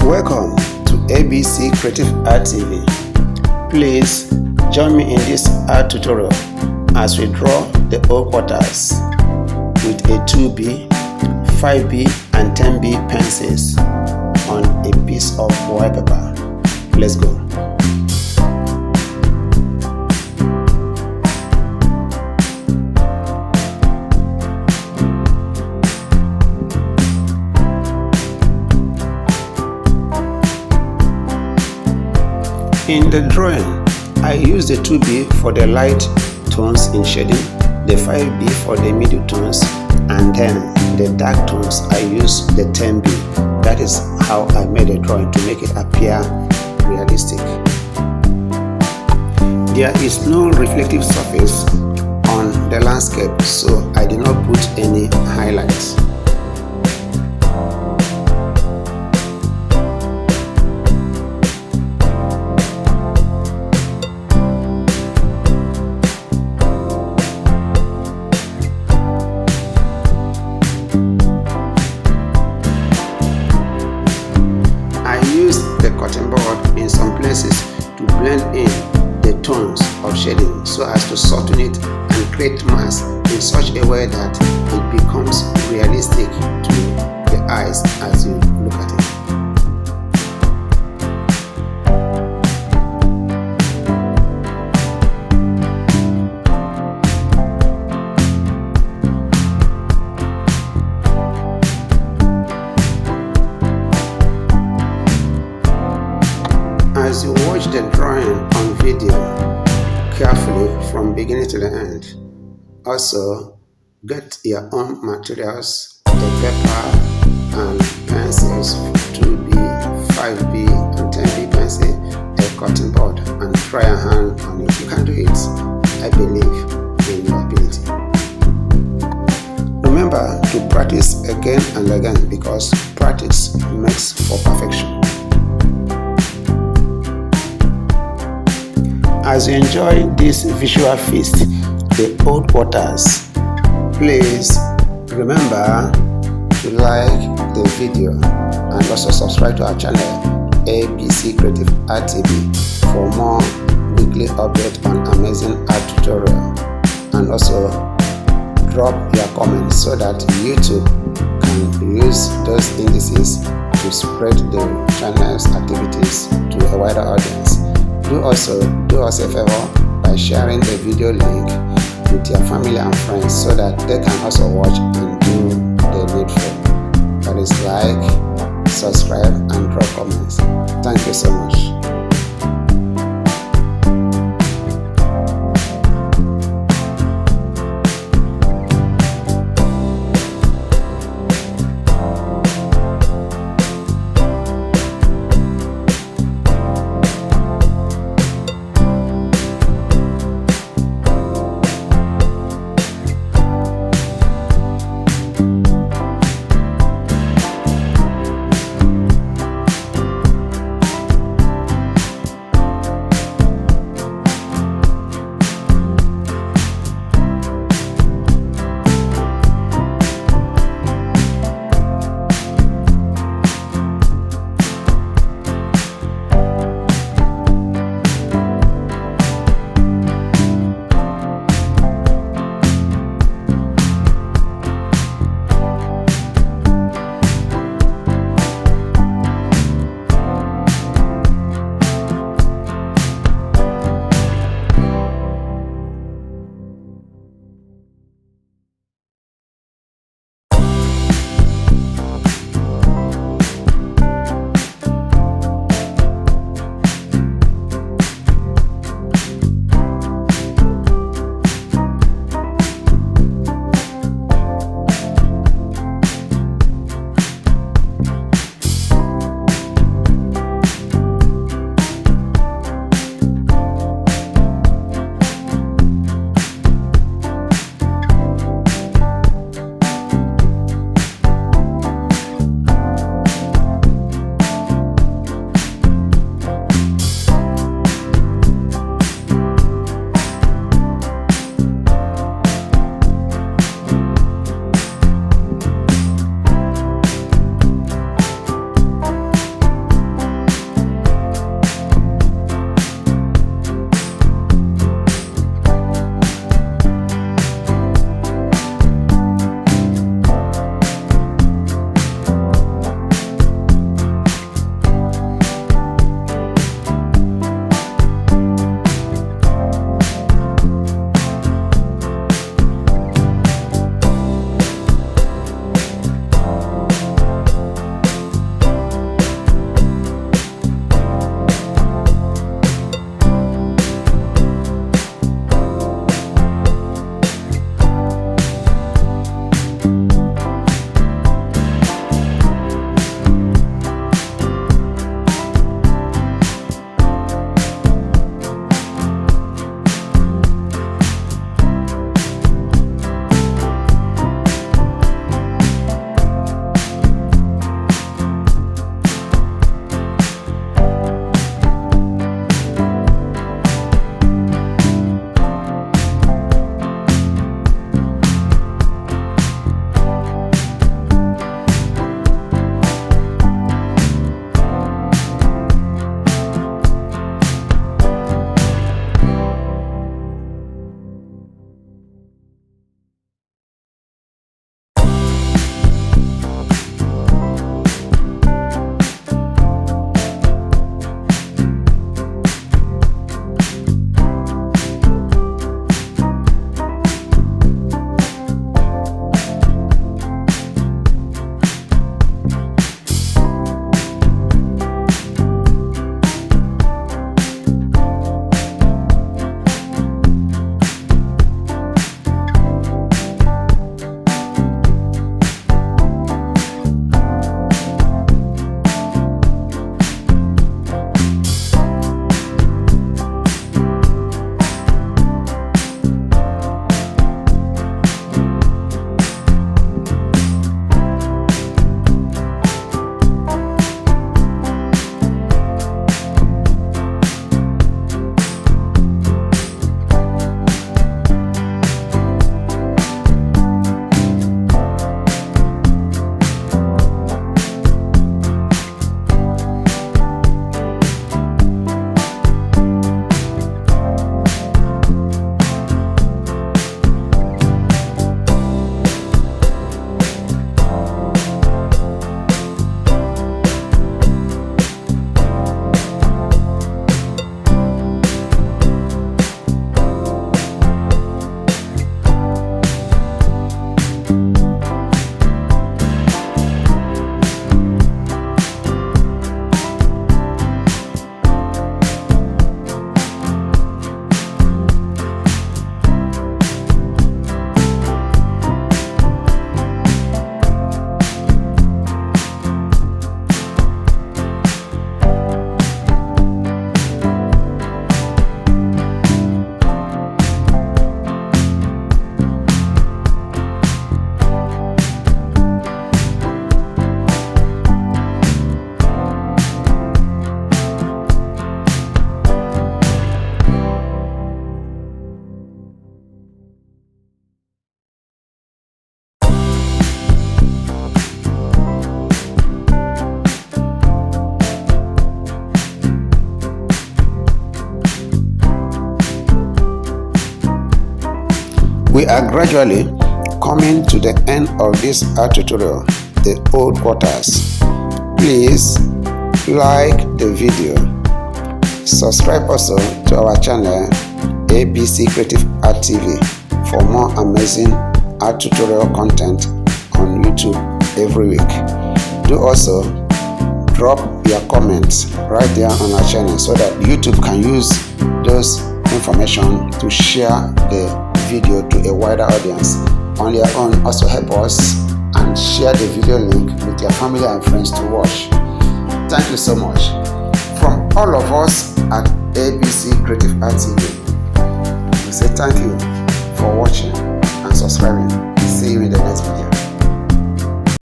Welcome to ABC Creative Art TV. Please join me in this art tutorial as we draw the old quarters with a 2B, 5B and 10B pencils on a piece of white paper. Let's go. In the drawing, I use the 2B for the light tones in shading, the 5B for the middle tones, and then the dark tones I use the 10B. That is how I made the drawing to make it appear realistic. There is no reflective surface on the landscape, so I did not put any highlights. The cotton board in some places to blend in the tones of shading so as to soften it and create mass in such a way that it becomes realistic to the eyes as you look at it. As you watch the drawing on video carefully from beginning to the end, also get your own materials, the paper and pencils, 2B, 5B and 10B pencil, a cotton board, and try a hand on it. You can do it. I believe in your ability. Remember to practice again and again because practice makes for perfection. As you enjoy this visual feast, the old quarters, please remember to like the video and also subscribe to our channel ABC Creative Art TV for more weekly updates on amazing art tutorial, and also drop your comments so that YouTube can use those indices to spread the channel's activities to a wider audience. Do us a favor by sharing the video link with your family and friends so that they can also watch and do the needful. That is like, subscribe and drop comments. Thank you so much. We are gradually coming to the end of this art tutorial, the old quarters. Please like the video. Subscribe also to our channel ABC Creative Art TV for more amazing art tutorial content on YouTube every week. Do also drop your comments right there on our channel so that YouTube can use those information to share the video to a wider audience. On your own, also help us and share the video link with your family and friends to watch. Thank you so much. From all of us at ABC Creative Art TV, we say thank you for watching and subscribing. See you in the next video.